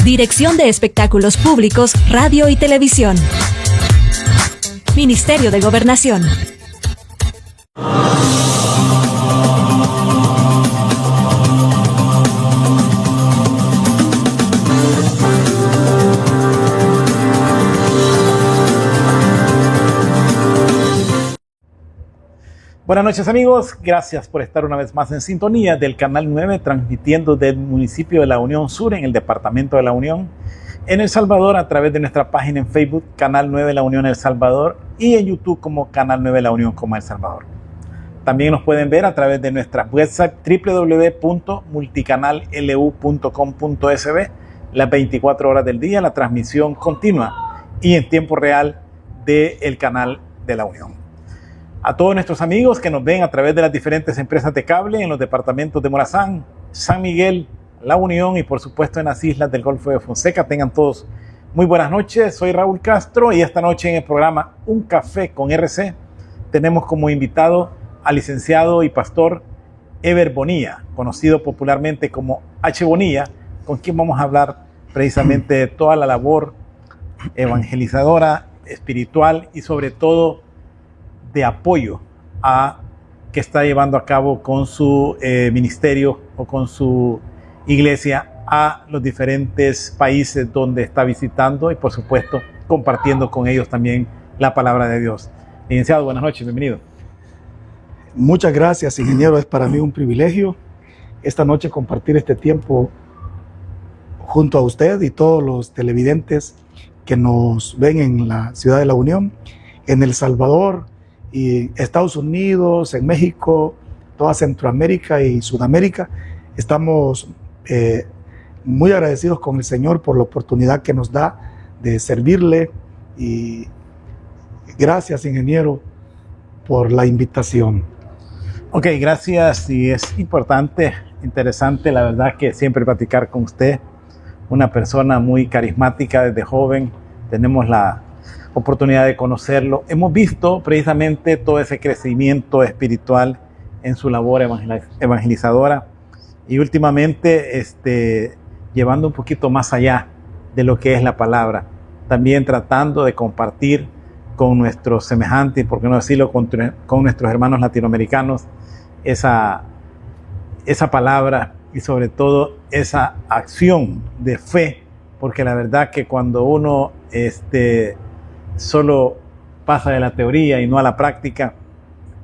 Dirección de Espectáculos Públicos, Radio y Televisión. Ministerio de Gobernación. Buenas noches amigos, gracias por estar una vez más en sintonía del Canal 9, transmitiendo del municipio de La Unión Sur, en el departamento de La Unión, en El Salvador, a través de nuestra página en Facebook, Canal 9 La Unión El Salvador, y en YouTube como Canal 9 La Unión como El Salvador. También nos pueden ver a través de nuestra website www.multicanallu.com.sb, las 24 horas del día, la transmisión continua y en tiempo real del Canal de La Unión. A todos nuestros amigos que nos ven a través de las diferentes empresas de cable en los departamentos de Morazán, San Miguel, La Unión y por supuesto en las islas del Golfo de Fonseca, tengan todos muy buenas noches. Soy Raúl Castro y esta noche en el programa Un Café con RC tenemos como invitado al licenciado y pastor Eber Bonilla, conocido popularmente como H. Bonilla, con quien vamos a hablar precisamente de toda la labor evangelizadora, espiritual y sobre todo de apoyo que está llevando a cabo con su ministerio o con su iglesia a los diferentes países donde está visitando y por supuesto compartiendo con ellos también la palabra de Dios. Licenciado, buenas noches, bienvenido. Muchas gracias, ingeniero. Es para mí un privilegio esta noche compartir este tiempo junto a usted y todos los televidentes que nos ven en la ciudad de La Unión, en El Salvador, y Estados Unidos, en México, toda Centroamérica y Sudamérica. Estamos muy agradecidos con el Señor por la oportunidad que nos da de servirle y gracias, ingeniero, por la invitación. Ok, gracias, y es importante, interesante, la verdad que siempre platicar con usted, una persona muy carismática desde joven, tenemos la oportunidad de conocerlo. Hemos visto precisamente todo ese crecimiento espiritual en su labor evangelizadora y últimamente llevando un poquito más allá de lo que es la palabra, también tratando de compartir con nuestros semejantes, por qué no decirlo, con nuestros hermanos latinoamericanos, esa palabra y sobre todo esa acción de fe, porque la verdad que cuando uno solo pasa de la teoría y no a la práctica,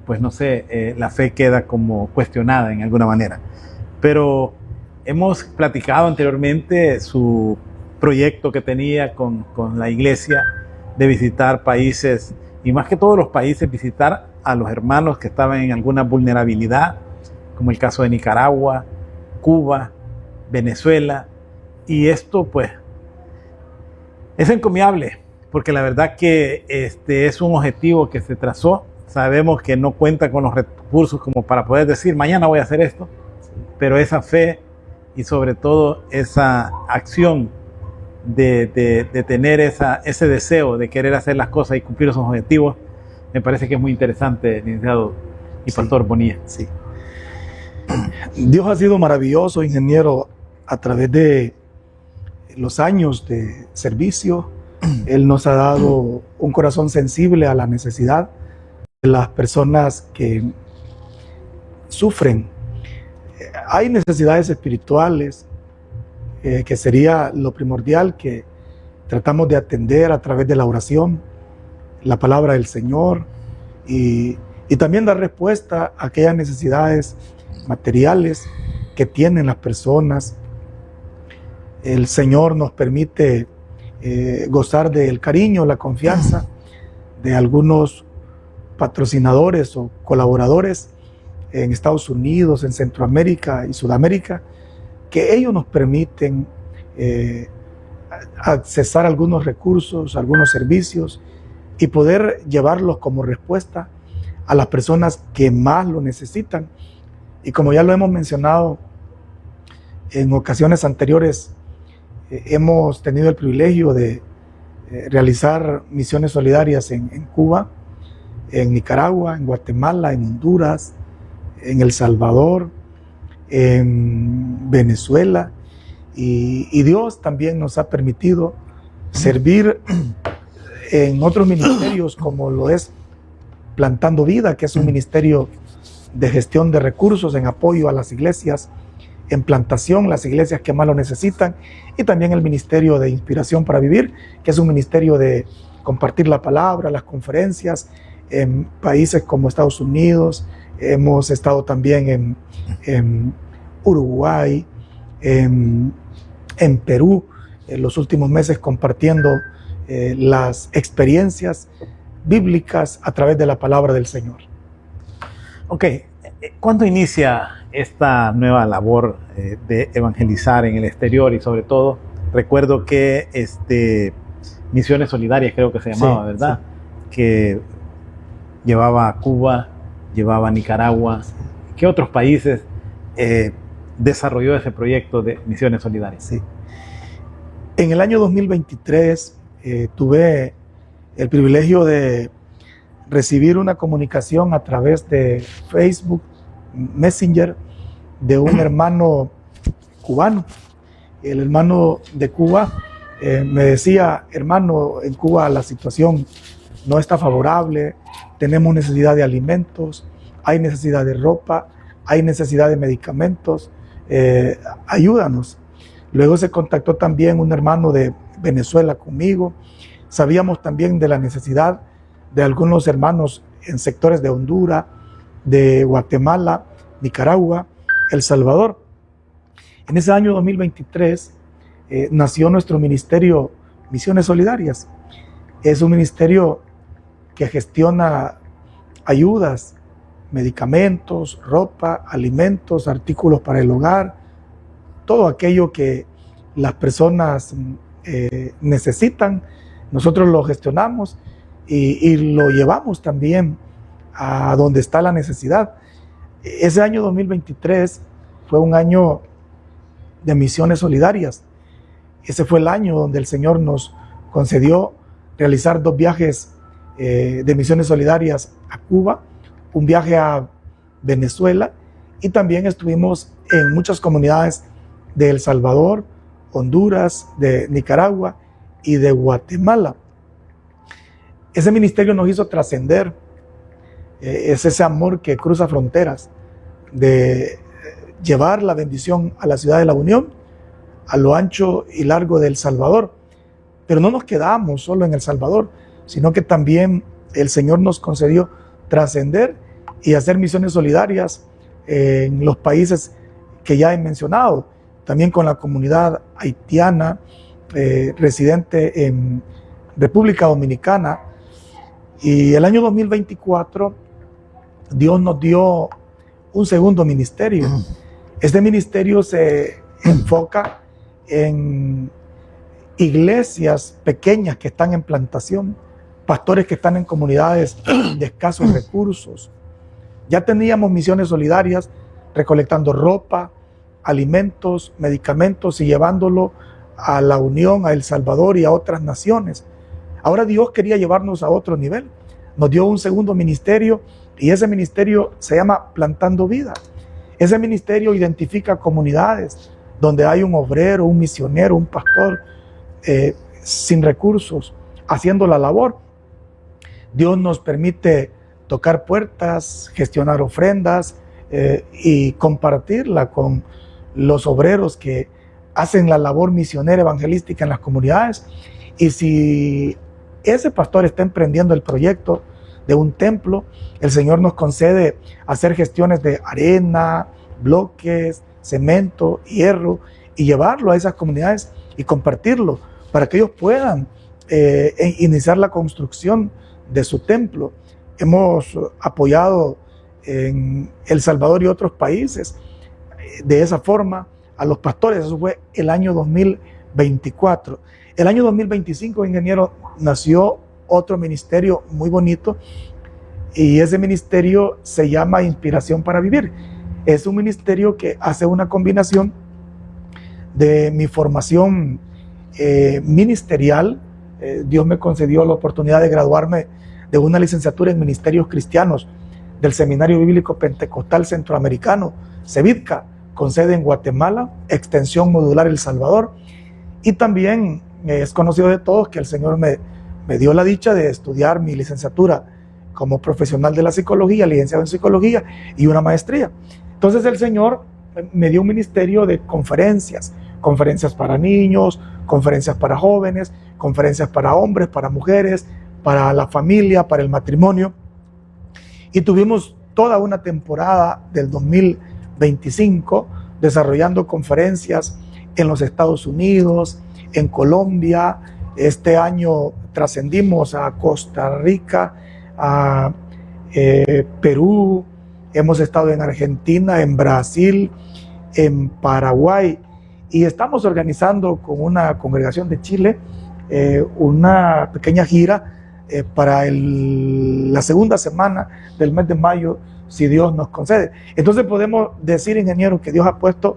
pues no sé, la fe queda como cuestionada en alguna manera. Pero hemos platicado anteriormente su proyecto que tenía con la iglesia de visitar países, y más que todos los países, visitar a los hermanos que estaban en alguna vulnerabilidad, como el caso de Nicaragua, Cuba, Venezuela, y esto pues es encomiable, porque la verdad que es un objetivo que se trazó. Sabemos que no cuenta con los recursos como para poder decir mañana voy a hacer esto, pero esa fe y sobre todo esa acción de tener ese deseo de querer hacer las cosas y cumplir esos objetivos, me parece que es muy interesante, licenciado y pastor Bonilla. Sí. Dios ha sido maravilloso, ingeniero, a través de los años de servicio. Él nos ha dado un corazón sensible a la necesidad de las personas que sufren. Hay necesidades espirituales que sería lo primordial que tratamos de atender a través de la oración, la palabra del Señor y también dar respuesta a aquellas necesidades materiales que tienen las personas. El Señor nos permite gozar del cariño, la confianza de algunos patrocinadores o colaboradores en Estados Unidos, en Centroamérica y Sudamérica, que ellos nos permiten accesar algunos recursos, algunos servicios y poder llevarlos como respuesta a las personas que más lo necesitan. Y como ya lo hemos mencionado en ocasiones anteriores, hemos tenido el privilegio de realizar misiones solidarias en Cuba, en Nicaragua, en Guatemala, en Honduras, en El Salvador, en Venezuela y Dios también nos ha permitido servir en otros ministerios, como lo es Plantando Vida, que es un ministerio de gestión de recursos en apoyo a las iglesias en plantación, las iglesias que más lo necesitan, y también el Ministerio de Inspiración para Vivir, que es un ministerio de compartir la palabra, las conferencias en países como Estados Unidos. Hemos estado también en Uruguay, en Perú, en los últimos meses compartiendo las experiencias bíblicas a través de la palabra del Señor. Ok, ¿cuándo inicia esta nueva labor de evangelizar en el exterior? Y sobre todo, recuerdo que Misiones Solidarias, creo que se llamaba, sí, ¿verdad? Sí. Que llevaba a Cuba, llevaba a Nicaragua. ¿Qué otros países desarrolló ese proyecto de Misiones Solidarias? Sí. En el año 2023 tuve el privilegio de recibir una comunicación a través de Facebook Messenger de un hermano cubano. El hermano de Cuba me decía: hermano, en Cuba la situación no está favorable, tenemos necesidad de alimentos, hay necesidad de ropa, hay necesidad de medicamentos, ayúdanos. Luego se contactó también un hermano de Venezuela conmigo. Sabíamos también de la necesidad de algunos hermanos en sectores de Honduras, de Guatemala, Nicaragua, El Salvador. En ese año 2023 nació nuestro ministerio Misiones Solidarias. Es un ministerio que gestiona ayudas, medicamentos, ropa, alimentos, artículos para el hogar, todo aquello que las personas necesitan. Nosotros lo gestionamos y lo llevamos también a donde está la necesidad. Ese año 2023 fue un año de Misiones Solidarias. Ese fue el año donde el Señor nos concedió realizar 2 viajes de Misiones Solidarias a Cuba, un viaje a Venezuela, y también estuvimos en muchas comunidades de El Salvador, Honduras, de Nicaragua y de Guatemala. Ese ministerio nos hizo trascender. Es ese amor que cruza fronteras, de llevar la bendición a la ciudad de La Unión, a lo ancho y largo de El Salvador. Pero no nos quedamos solo en El Salvador, sino que también el Señor nos concedió trascender y hacer misiones solidarias en los países que ya he mencionado, también con la comunidad haitiana residente en República Dominicana. Y el año 2024 Dios nos dio un segundo ministerio. Este ministerio se enfoca en iglesias pequeñas que están en plantación, pastores que están en comunidades de escasos recursos. Ya teníamos misiones solidarias recolectando ropa, alimentos, medicamentos y llevándolo a La Unión, a El Salvador y a otras naciones. Ahora Dios quería llevarnos a otro nivel. Nos dio un segundo ministerio y ese ministerio se llama Plantando Vida. Ese ministerio identifica comunidades donde hay un obrero, un misionero, un pastor sin recursos, haciendo la labor. Dios nos permite tocar puertas, gestionar ofrendas y compartirla con los obreros que hacen la labor misionera evangelística en las comunidades. Y si ese pastor está emprendiendo el proyecto de un templo, el Señor nos concede hacer gestiones de arena, bloques, cemento, hierro, y llevarlo a esas comunidades y compartirlo para que ellos puedan iniciar la construcción de su templo. Hemos apoyado en El Salvador y otros países de esa forma a los pastores. Eso fue el año 2024. El año 2025, ingeniero, nació otro ministerio muy bonito, y ese ministerio se llama Inspiración para Vivir. Es un ministerio que hace una combinación de mi formación ministerial. Dios me concedió la oportunidad de graduarme de una licenciatura en Ministerios Cristianos del Seminario Bíblico Pentecostal Centroamericano, CEBITCA, con sede en Guatemala, extensión modular El Salvador, y también es conocido de todos que el Señor me dio la dicha de estudiar mi licenciatura como profesional de la psicología, licenciado en psicología y una maestría. Entonces el Señor me dio un ministerio de conferencias para niños, conferencias para jóvenes, conferencias para hombres, para mujeres, para la familia, para el matrimonio. Y tuvimos toda una temporada del 2025 desarrollando conferencias en los Estados Unidos, en Colombia. Este año trascendimos a Costa Rica, a Perú, hemos estado en Argentina, en Brasil, en Paraguay, y estamos organizando con una congregación de Chile una pequeña gira para la segunda semana del mes de mayo, si Dios nos concede. Entonces podemos decir, ingeniero, que Dios ha puesto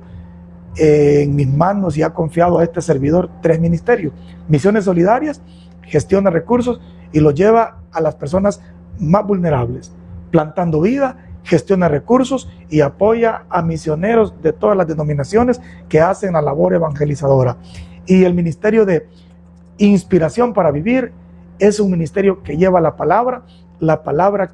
en mis manos y ha confiado a este servidor 3 ministerios: misiones solidarias, gestión de recursos, y lo lleva a las personas más vulnerables, plantando vida, gestiona recursos y apoya a misioneros de todas las denominaciones que hacen la labor evangelizadora. Y el ministerio de Inspiración para Vivir es un ministerio que lleva la palabra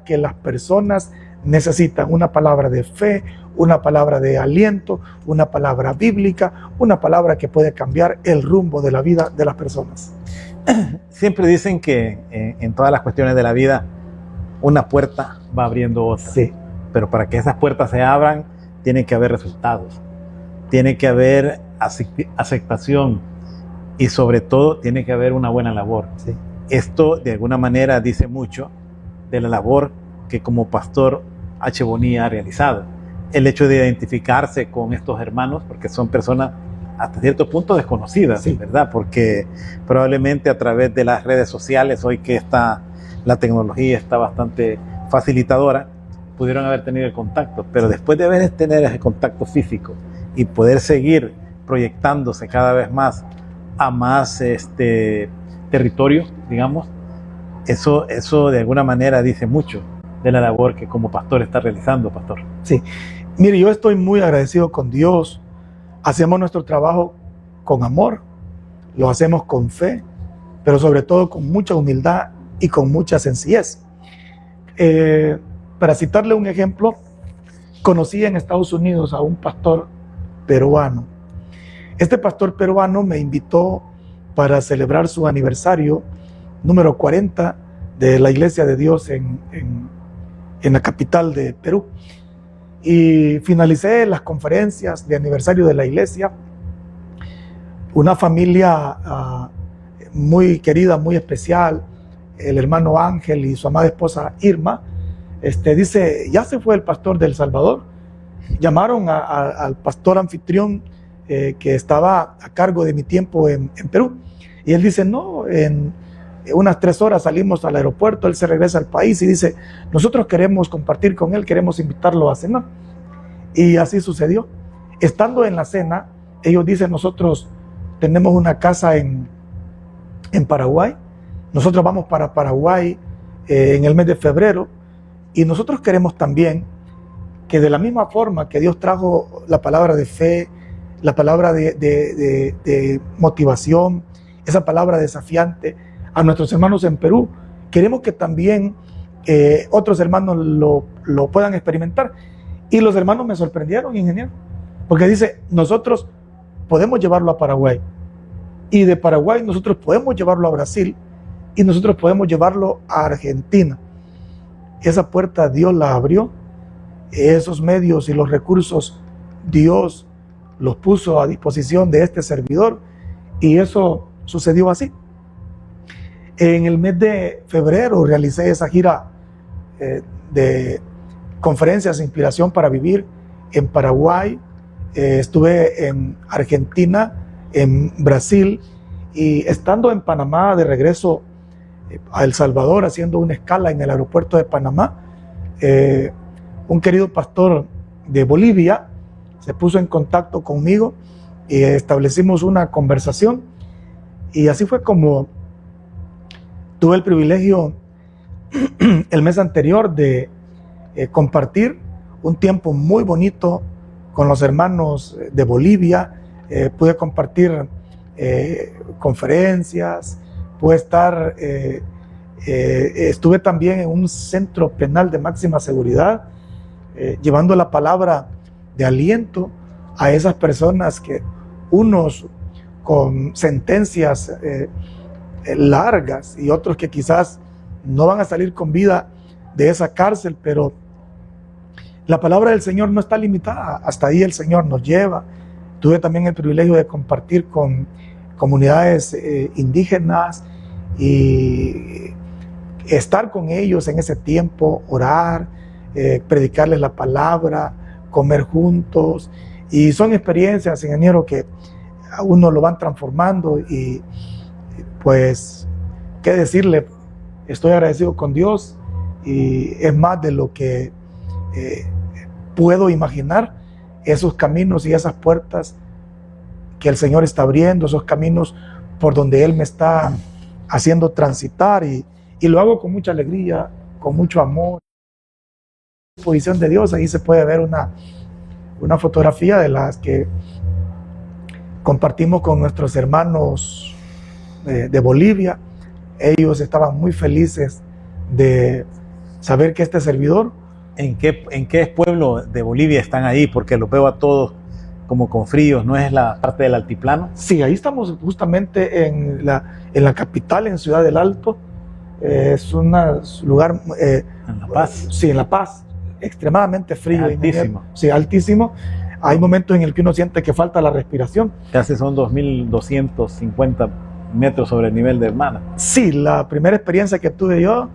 que las personas necesitan, una palabra de fe, una palabra de aliento, una palabra bíblica, una palabra que puede cambiar el rumbo de la vida de las personas. Siempre dicen que en todas las cuestiones de la vida una puerta va abriendo otra. Sí. Pero para que esas puertas se abran, tiene que haber resultados, tiene que haber aceptación y sobre todo tiene que haber una buena labor. Sí. Esto de alguna manera dice mucho de la labor que como pastor H. Bonilla ha realizado. El hecho de identificarse con estos hermanos, porque son personas hasta cierto punto desconocidas, sí, ¿verdad? Porque probablemente a través de las redes sociales, hoy que la tecnología está bastante facilitadora, pudieron haber tenido el contacto, pero después de haber tenido ese contacto físico y poder seguir proyectándose cada vez más a más territorio, digamos, eso de alguna manera dice mucho de la labor que como pastor está realizando, pastor. Sí, mire, yo estoy muy agradecido con Dios. Hacemos nuestro trabajo con amor, lo hacemos con fe, pero sobre todo con mucha humildad y con mucha sencillez. Para citarle un ejemplo, conocí en Estados Unidos a un pastor peruano. Este pastor peruano me invitó para celebrar su aniversario número 40 de la Iglesia de Dios en la capital de Perú. Y finalicé las conferencias de aniversario de la iglesia. Una familia muy querida, muy especial, el hermano Ángel y su amada esposa Irma, dice, ya se fue el pastor de El Salvador. Llamaron al pastor anfitrión que estaba a cargo de mi tiempo en Perú. Y él dice, no, en unas 3 horas salimos al aeropuerto, él se regresa al país y dice, nosotros queremos compartir con él, queremos invitarlo a cenar. Y así sucedió. Estando en la cena, ellos dicen, nosotros tenemos una casa en Paraguay, nosotros vamos para Paraguay en el mes de febrero, y nosotros queremos también que de la misma forma que Dios trajo la palabra de fe, la palabra de motivación, esa palabra desafiante a nuestros hermanos en Perú, queremos que también otros hermanos lo puedan experimentar. Y los hermanos me sorprendieron, ingeniero, porque dice, nosotros podemos llevarlo a Paraguay, y de Paraguay nosotros podemos llevarlo a Brasil, y nosotros podemos llevarlo a Argentina. Esa puerta Dios la abrió, esos medios y los recursos Dios los puso a disposición de este servidor, y eso sucedió así. En el mes de febrero realicé esa gira de conferencias de Inspiración para Vivir en Paraguay, estuve en Argentina, en Brasil, y estando en Panamá de regreso a El Salvador, haciendo una escala en el aeropuerto de Panamá, un querido pastor de Bolivia se puso en contacto conmigo y establecimos una conversación, y así fue como tuve el privilegio el mes anterior de compartir un tiempo muy bonito con los hermanos de Bolivia, pude compartir conferencias, pude estar, estuve también en un centro penal de máxima seguridad, llevando la palabra de aliento a esas personas que unos con sentencias largas y otros que quizás no van a salir con vida de esa cárcel, pero la palabra del Señor no está limitada, hasta ahí el Señor nos lleva. Tuve también el privilegio de compartir con comunidades indígenas y estar con ellos en ese tiempo, orar, predicarles la palabra, comer juntos, y son experiencias, ingeniero, que a uno lo van transformando y pues, ¿qué decirle? Estoy agradecido con Dios y es más de lo que puedo imaginar, esos caminos y esas puertas que el Señor está abriendo, esos caminos por donde Él me está haciendo transitar, y lo hago con mucha alegría, con mucho amor. La disposición de Dios, ahí se puede ver una fotografía de las que compartimos con nuestros hermanos de Bolivia. Ellos estaban muy felices de saber que este servidor... ¿En qué pueblo de Bolivia están ahí? Porque los veo a todos como con fríos, ¿no es la parte del altiplano? Sí, ahí estamos justamente en la capital, en Ciudad del Alto. Es un lugar... ¿En La Paz? Sí, en La Paz. Extremadamente frío. Altísimo. Sí, altísimo. Hay momentos en el que uno siente que falta la respiración. Casi son 2.250 metros sobre el nivel del mar. Sí, la primera experiencia que tuve yo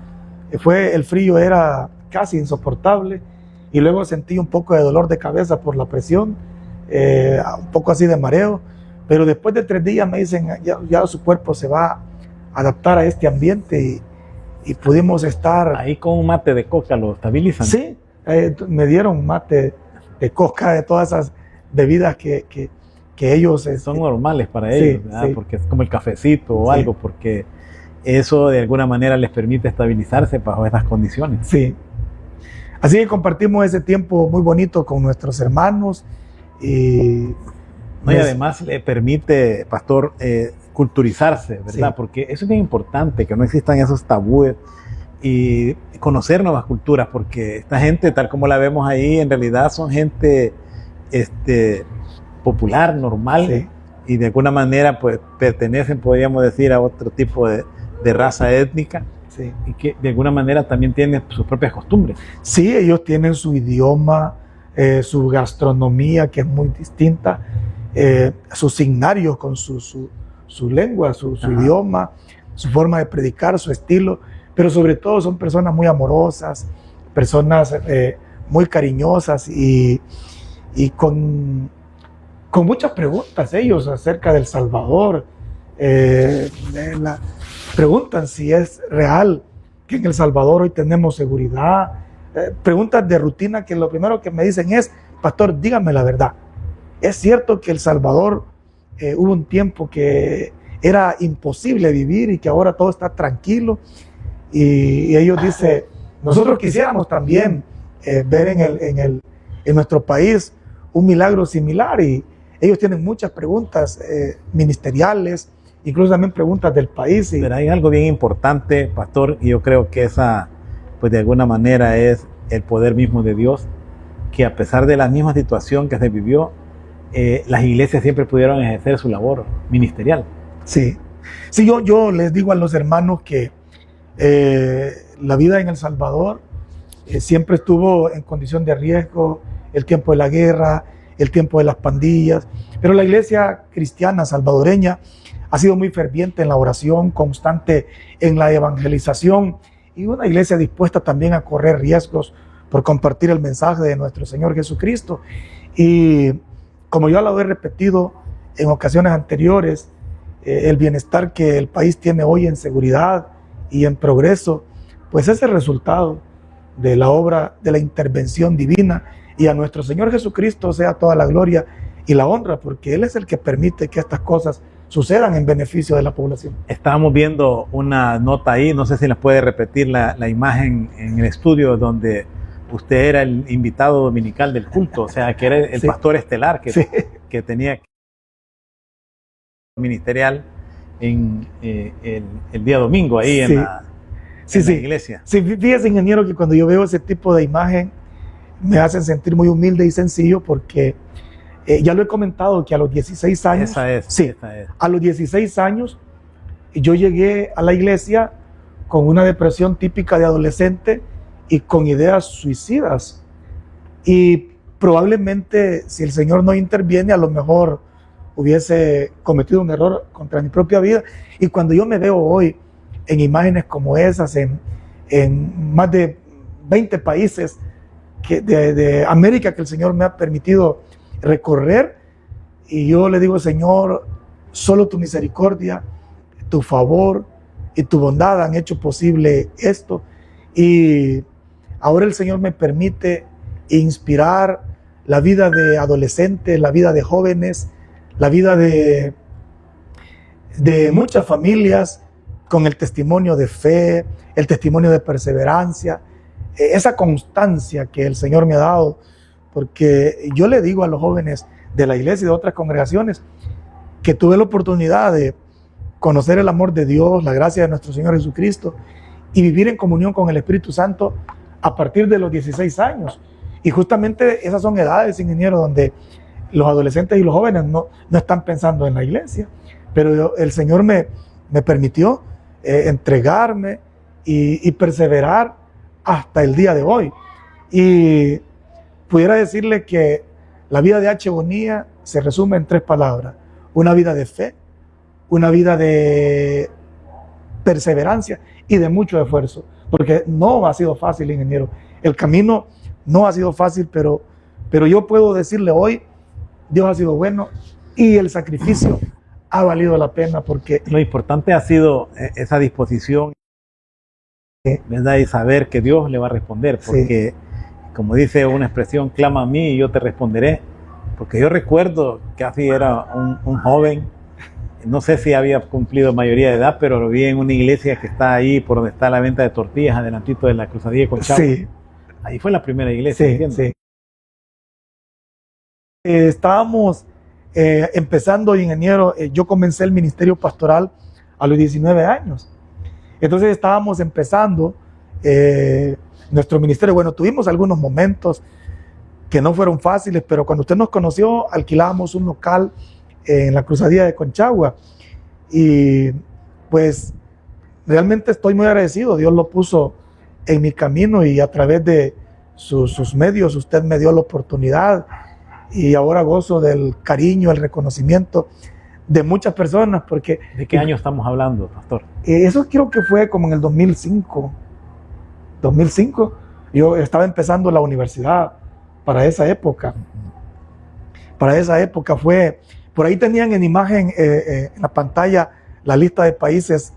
fue, el frío era casi insoportable, y luego sentí un poco de dolor de cabeza por la presión, un poco así de mareo, pero después de 3 días me dicen, ya su cuerpo se va a adaptar a este ambiente, y pudimos estar... Ahí con un mate de coca lo estabilizan. Sí, me dieron mate de coca, de todas esas bebidas que ellos... Son normales para sí, ellos, ¿verdad? Sí. Porque es como el cafecito o algo, porque eso de alguna manera les permite estabilizarse bajo esas condiciones. Sí. Así que compartimos ese tiempo muy bonito con nuestros hermanos, y además le permite, pastor, culturizarse, ¿verdad? Sí. Porque eso es bien importante, que no existan esos tabúes y conocer nuevas culturas, porque esta gente, tal como la vemos ahí, en realidad son gente popular, normal, sí, y de alguna manera pues pertenecen, podríamos decir, a otro tipo de raza étnica. Sí. Y que de alguna manera también tienen sus propias costumbres. Sí, ellos tienen su idioma, su gastronomía, que es muy distinta, sus signarios con su lengua, su idioma, su forma de predicar, su estilo, pero sobre todo son personas muy amorosas, personas muy cariñosas, y con muchas preguntas ellos acerca del Salvador. Preguntan si es real que en El Salvador hoy tenemos seguridad. Preguntas de rutina que lo primero que me dicen es, pastor, dígame la verdad. ¿Es cierto que El Salvador hubo un tiempo que era imposible vivir y que ahora todo está tranquilo? Y ellos dicen, nosotros quisiéramos también ver en nuestro país un milagro similar, y ellos tienen muchas preguntas ministeriales, incluso también preguntas del país. Pero hay algo bien importante, pastor, y yo creo que esa, pues de alguna manera es el poder mismo de Dios, que a pesar de la misma situación que se vivió, las iglesias siempre pudieron ejercer su labor ministerial. Sí, sí, yo les digo a los hermanos que la vida en El Salvador siempre estuvo en condición de riesgo, el tiempo de la guerra, el tiempo de las pandillas, pero la iglesia cristiana salvadoreña ha sido muy ferviente en la oración, constante en la evangelización, y una iglesia dispuesta también a correr riesgos por compartir el mensaje de nuestro Señor Jesucristo. Y como yo lo he repetido en ocasiones anteriores, el bienestar que el país tiene hoy en seguridad y en progreso, pues es el resultado de la obra, de la intervención divina, y a nuestro Señor Jesucristo sea toda la gloria y la honra, porque Él es el que permite que estas cosas sucedan en beneficio de la población. Estábamos viendo una nota ahí, no sé si les puede repetir la imagen en el estudio, donde usted era el invitado dominical del culto, o sea, que era el Sí. pastor estelar Sí. que tenía ministerial en el día domingo ahí Sí. en la Sí. iglesia. Sí, fíjese, ingeniero, que cuando yo veo ese tipo de imagen me hacen sentir muy humilde y sencillo porque ya lo he comentado que a los 16 años, Esa es. a los 16 años yo llegué a la iglesia con una depresión típica de adolescente y con ideas suicidas. Y probablemente si el Señor no interviene, a lo mejor hubiese cometido un error contra mi propia vida. Y cuando yo me veo hoy en imágenes como esas, en más de 20 países de América que el Señor me ha permitido recorrer, y yo le digo, Señor, solo tu misericordia, tu favor y tu bondad han hecho posible esto. Y ahora el Señor me permite inspirar la vida de adolescentes, la vida de jóvenes, la vida de muchas familias, con el testimonio de fe, el testimonio de perseverancia, esa constancia que el Señor me ha dado, porque yo le digo a los jóvenes de la iglesia y de otras congregaciones que tuve la oportunidad de conocer el amor de Dios, la gracia de nuestro Señor Jesucristo y vivir en comunión con el Espíritu Santo a partir de los 16 años. Y justamente esas son edades, ingeniero, donde los adolescentes y los jóvenes no están pensando en la iglesia, pero el Señor me permitió entregarme y perseverar hasta el día de hoy. Y pudiera decirle que la vida de H. Bonilla se resume en 3 palabras: una vida de fe, una vida de perseverancia y de mucho esfuerzo, porque no ha sido fácil, ingeniero. El camino no ha sido fácil, pero yo puedo decirle hoy, Dios ha sido bueno y el sacrificio ha valido la pena, porque lo importante ha sido esa disposición, ¿verdad? Y saber que Dios le va a responder, porque como dice una expresión, clama a mí y yo te responderé. Porque yo recuerdo que así era un joven, no sé si había cumplido mayoría de edad, pero lo vi en una iglesia que está ahí por donde está la venta de tortillas, adelantito de la cruzadilla de Conchagua. Sí. Ahí fue la primera iglesia. Sí. Estábamos empezando, ingeniero. Yo comencé el ministerio pastoral a los 19 años. Entonces estábamos empezando nuestro ministerio. Bueno, tuvimos algunos momentos que no fueron fáciles, pero cuando usted nos conoció, alquilábamos un local en la cruzadilla de Conchagua. Y pues realmente estoy muy agradecido. Dios lo puso en mi camino y a través de sus medios usted me dio la oportunidad. Y ahora gozo del cariño, el reconocimiento de muchas personas, porque... ¿De qué año estamos hablando, pastor? Eso creo que fue como en el 2005. 2005, yo estaba empezando la universidad para esa época. Para esa época fue... Por ahí tenían en imagen, en la pantalla, la lista de países.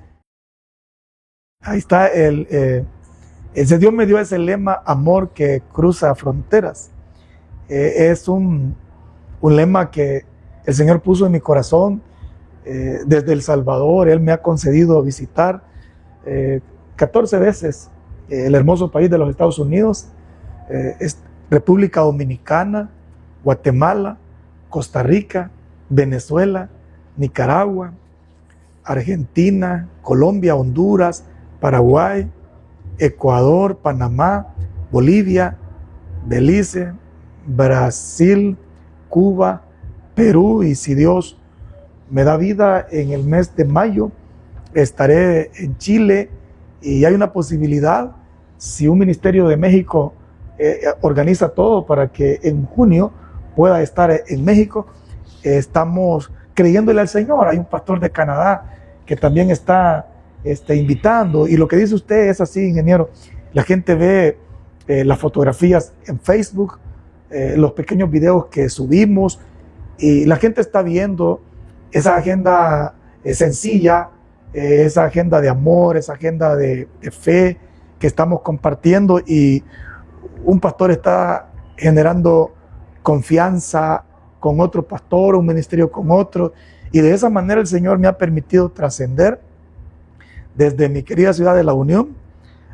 Ahí está, ese Dios me dio ese lema, amor que cruza fronteras. Es un lema que el Señor puso en mi corazón. Desde El Salvador, Él me ha concedido visitar 14 veces el hermoso país de los Estados Unidos, República Dominicana, Guatemala, Costa Rica, Venezuela, Nicaragua, Argentina, Colombia, Honduras, Paraguay, Ecuador, Panamá, Bolivia, Belice, Brasil, Cuba, Perú, y si Dios me da vida, en el mes de mayo estaré en Chile, y hay una posibilidad, si un ministerio de México organiza todo para que en junio pueda estar en México. Estamos creyéndole al Señor. Hay un pastor de Canadá que también está invitando, y lo que dice usted es así, ingeniero. La gente ve las fotografías en Facebook, los pequeños videos que subimos, y la gente está viendo esa agenda sencilla, esa agenda de amor, esa agenda de fe que estamos compartiendo, y un pastor está generando confianza con otro pastor, un ministerio con otro, y de esa manera el Señor me ha permitido trascender desde mi querida ciudad de La Unión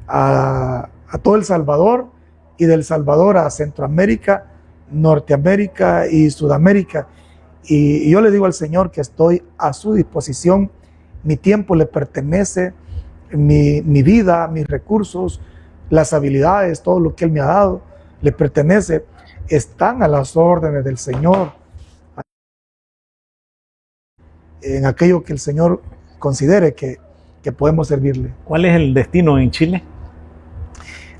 a todo El Salvador, y del Salvador a Centroamérica, Norteamérica y Sudamérica. Y yo le digo al Señor que estoy a su disposición, mi tiempo le pertenece, mi vida, mis recursos, las habilidades, todo lo que Él me ha dado, le pertenece, están a las órdenes del Señor, en aquello que el Señor considere que podemos servirle. ¿Cuál es el destino en Chile?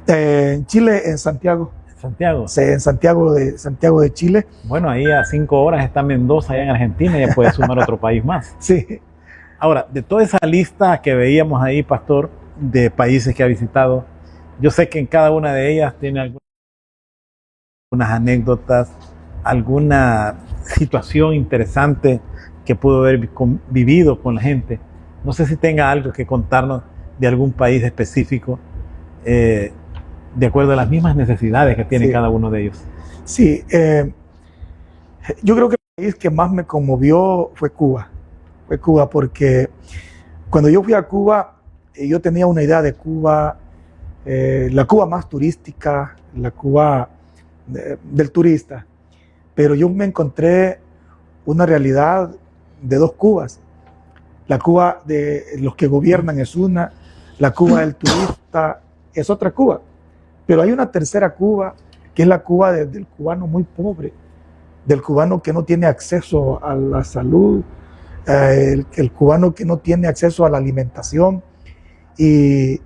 En Chile, en Santiago. Santiago. Sí, en Santiago de Chile. Bueno, ahí a 5 horas está Mendoza, allá en Argentina, ya puede sumar otro país más. Sí. Ahora, de toda esa lista que veíamos ahí, pastor, de países que ha visitado, yo sé que en cada una de ellas tiene algunas anécdotas, alguna situación interesante que pudo haber vivido con la gente. No sé si tenga algo que contarnos de algún país específico, de acuerdo a las mismas necesidades que tiene cada uno de ellos. Sí, yo creo que el país que más me conmovió fue Cuba. Fue Cuba porque cuando yo fui a Cuba, yo tenía una idea de Cuba, la Cuba más turística, la Cuba del turista, pero yo me encontré una realidad de dos Cubas. La Cuba de los que gobiernan es una, la Cuba del turista es otra Cuba, pero hay una tercera Cuba, que es la Cuba del cubano muy pobre, del cubano que no tiene acceso a la salud, el cubano que no tiene acceso a la alimentación. Y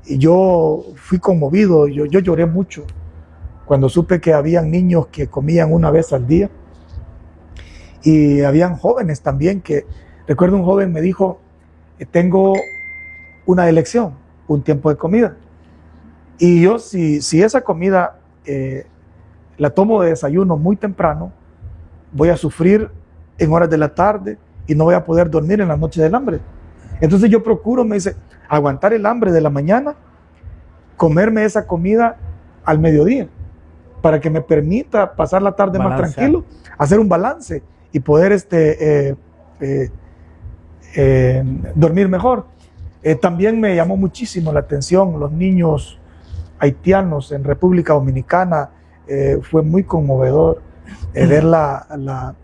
yo fui conmovido, yo lloré mucho cuando supe que habían niños que comían una vez al día, y habían jóvenes también que, recuerdo un joven me dijo, tengo una elección, un tiempo de comida, y yo si esa comida la tomo de desayuno muy temprano, voy a sufrir en horas de la tarde y no voy a poder dormir en la noche del hambre. Entonces yo procuro, me dice, aguantar el hambre de la mañana, comerme esa comida al mediodía, para que me permita pasar la tarde más tranquilo, hacer un balance y poder dormir mejor. También me llamó muchísimo la atención los niños haitianos en República Dominicana. Fue muy conmovedor ver la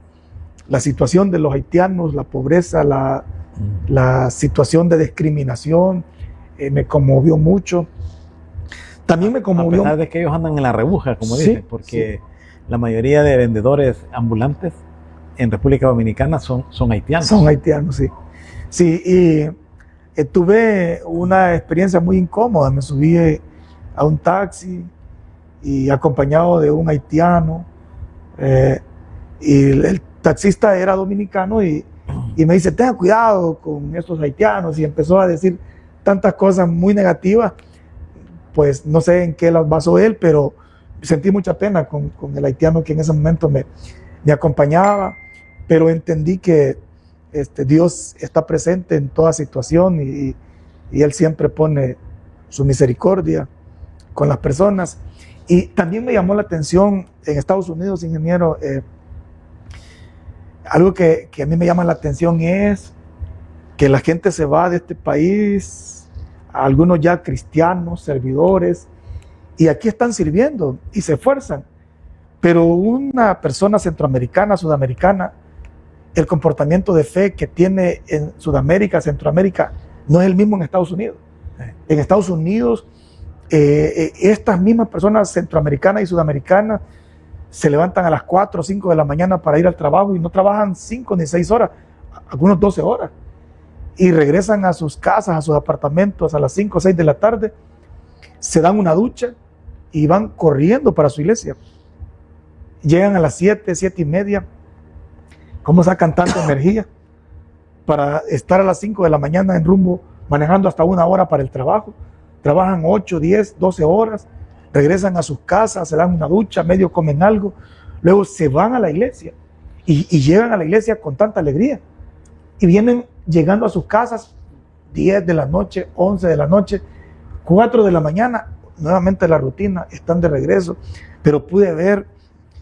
situación de los haitianos, la pobreza, la situación de discriminación. Me conmovió mucho. También me conmovió. A pesar de que ellos andan en la rebuja, como dicen, porque la mayoría de vendedores ambulantes en República Dominicana son haitianos. Son haitianos, sí. Sí, y tuve una experiencia muy incómoda. Me subí a un taxi y acompañado de un haitiano, y el taxista era dominicano y me dice, tenga cuidado con estos haitianos, y empezó a decir tantas cosas muy negativas. Pues no sé en qué las basó él, pero sentí mucha pena con el haitiano que en ese momento me acompañaba, pero entendí que Dios está presente en toda situación y Él siempre pone su misericordia con las personas. Y también me llamó la atención en Estados Unidos, ingeniero, algo que a mí me llama la atención es que la gente se va de este país, algunos ya cristianos, servidores, y aquí están sirviendo y se esfuerzan. Pero una persona centroamericana, sudamericana, el comportamiento de fe que tiene en Sudamérica, Centroamérica, no es el mismo en Estados Unidos. En Estados Unidos, estas mismas personas centroamericanas y sudamericanas se levantan a las 4 o 5 de la mañana para ir al trabajo y no trabajan 5 ni 6 horas, algunos 12 horas. Y regresan a sus casas, a sus apartamentos a las 5 o 6 de la tarde, se dan una ducha y van corriendo para su iglesia. Llegan a las 7, 7 y media. ¿Cómo sacan tanta energía para estar a las 5 de la mañana en rumbo, manejando hasta 1 hora para el trabajo? Trabajan 8, 10, 12 horas, regresan a sus casas, se dan una ducha, medio comen algo, luego se van a la iglesia y llegan a la iglesia con tanta alegría. Y vienen llegando a sus casas 10 de la noche, 11 de la noche, 4 de la mañana, nuevamente la rutina, están de regreso. Pero pude ver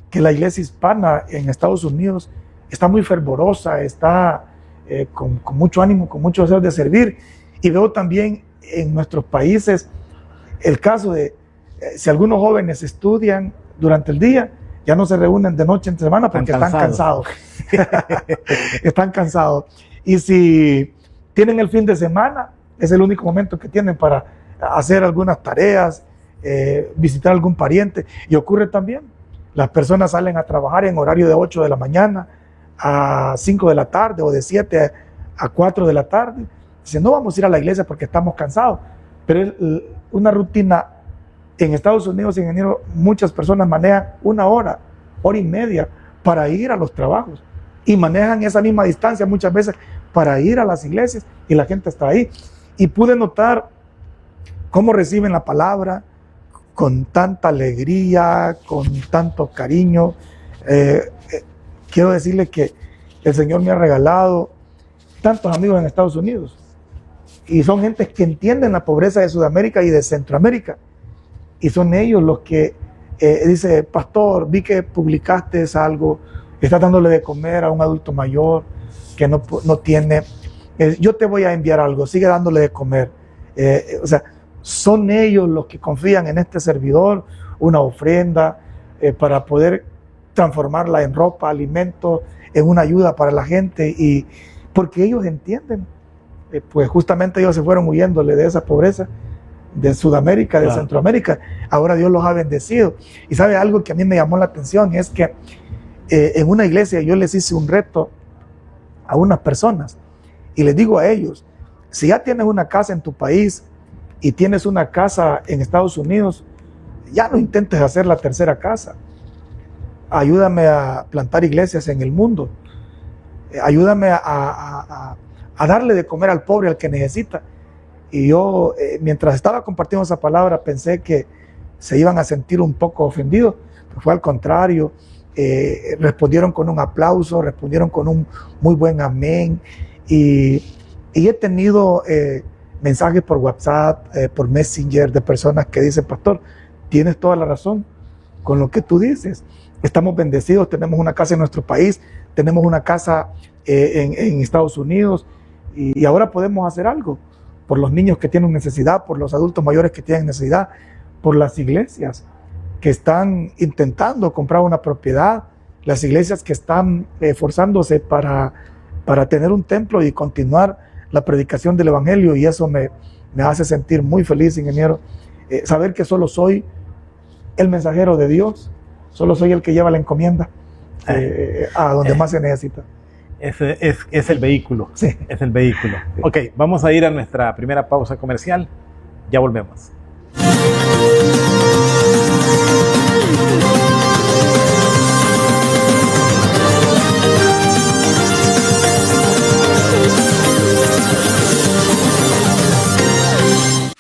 que la iglesia hispana en Estados Unidos está muy fervorosa, está con mucho ánimo, con mucho deseo de servir. Y veo también en nuestros países el caso de Si algunos jóvenes estudian durante el día, ya no se reúnen de noche en semana porque están cansados. Están cansados. Y si tienen el fin de semana, es el único momento que tienen para hacer algunas tareas, visitar algún pariente. Y ocurre también, las personas salen a trabajar en horario de 8 de la mañana a 5 de la tarde o de 7 a 4 de la tarde. Dicen, no vamos a ir a la iglesia porque estamos cansados. Pero es una rutina. En Estados Unidos, ingeniero, muchas personas manejan 1 hora, hora y media para ir a los trabajos y manejan esa misma distancia muchas veces para ir a las iglesias y la gente está ahí. Y pude notar cómo reciben la palabra con tanta alegría, con tanto cariño. Quiero decirle que el Señor me ha regalado tantos amigos en Estados Unidos y son gente que entienden la pobreza de Sudamérica y de Centroamérica. Y son ellos los que dice, pastor, vi que publicaste algo, estás dándole de comer a un adulto mayor que no tiene, yo te voy a enviar algo, sigue dándole de comer. O sea, son ellos los que confían en este servidor, una ofrenda para poder transformarla en ropa, alimentos, en una ayuda para la gente, y porque ellos entienden, pues justamente ellos se fueron huyéndole de esa pobreza de Sudamérica, de Centroamérica. Ahora Dios los ha bendecido. Y sabe algo que a mí me llamó la atención, es que en una iglesia yo les hice un reto a unas personas y les digo a ellos, si ya tienes una casa en tu país y tienes una casa en Estados Unidos, ya no intentes hacer la tercera casa. Ayúdame a plantar iglesias en el mundo. Ayúdame a darle de comer al pobre, al que necesita. Y yo, mientras estaba compartiendo esa palabra, pensé que se iban a sentir un poco ofendidos, pero fue al contrario. Respondieron con un aplauso, respondieron con un muy buen amén. Y he tenido mensajes por WhatsApp, por Messenger, de personas que dicen, pastor, tienes toda la razón con lo que tú dices. Estamos bendecidos, tenemos una casa en nuestro país, tenemos una casa en Estados Unidos, y ahora podemos hacer algo por los niños que tienen necesidad, por los adultos mayores que tienen necesidad, por las iglesias que están intentando comprar una propiedad, las iglesias que están esforzándose para tener un templo y continuar la predicación del evangelio, y eso me hace sentir muy feliz, ingeniero, saber que solo soy el mensajero de Dios, solo soy el que lleva la encomienda a donde más se necesita. Es el vehículo. Sí. Es el vehículo. Sí. Ok, vamos a ir a nuestra primera pausa comercial. Ya volvemos.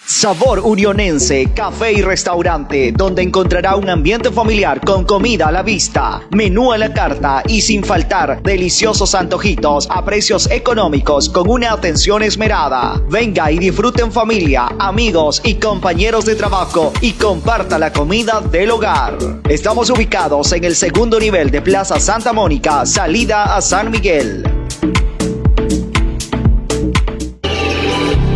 Sabor Unionense, café y restaurante, donde encontrará un ambiente familiar con comida a la vista, menú a la carta y sin faltar deliciosos antojitos a precios económicos con una atención esmerada. Venga y disfrute en familia, amigos y compañeros de trabajo y comparta la comida del hogar. Estamos ubicados en el segundo nivel de Plaza Santa Mónica, salida a San Miguel.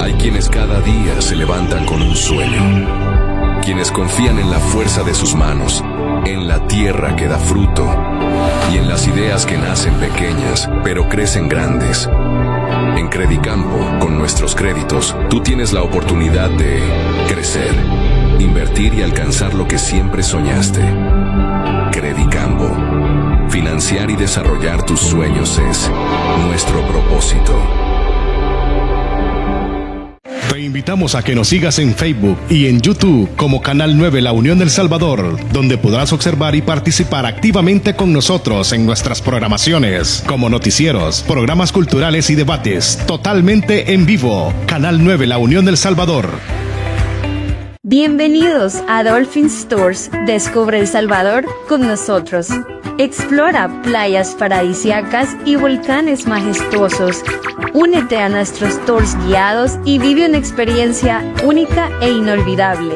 Hay quienes cada día se levantan con un sueño, quienes confían en la fuerza de sus manos, en la tierra que da fruto y en las ideas que nacen pequeñas pero crecen grandes. En Credicampo, con nuestros créditos, tú tienes la oportunidad de crecer, invertir y alcanzar lo que siempre soñaste. Credicampo, financiar y desarrollar tus sueños es nuestro propósito. Te invitamos a que nos sigas en Facebook y en YouTube como Canal 9 La Unión del Salvador, donde podrás observar y participar activamente con nosotros en nuestras programaciones, como noticieros, programas culturales y debates, totalmente en vivo. Canal 9 La Unión del Salvador. Bienvenidos a Dolphin Stores. Descubre El Salvador con nosotros. Explora playas paradisíacas y volcanes majestuosos. Únete a nuestros tours guiados y vive una experiencia única e inolvidable.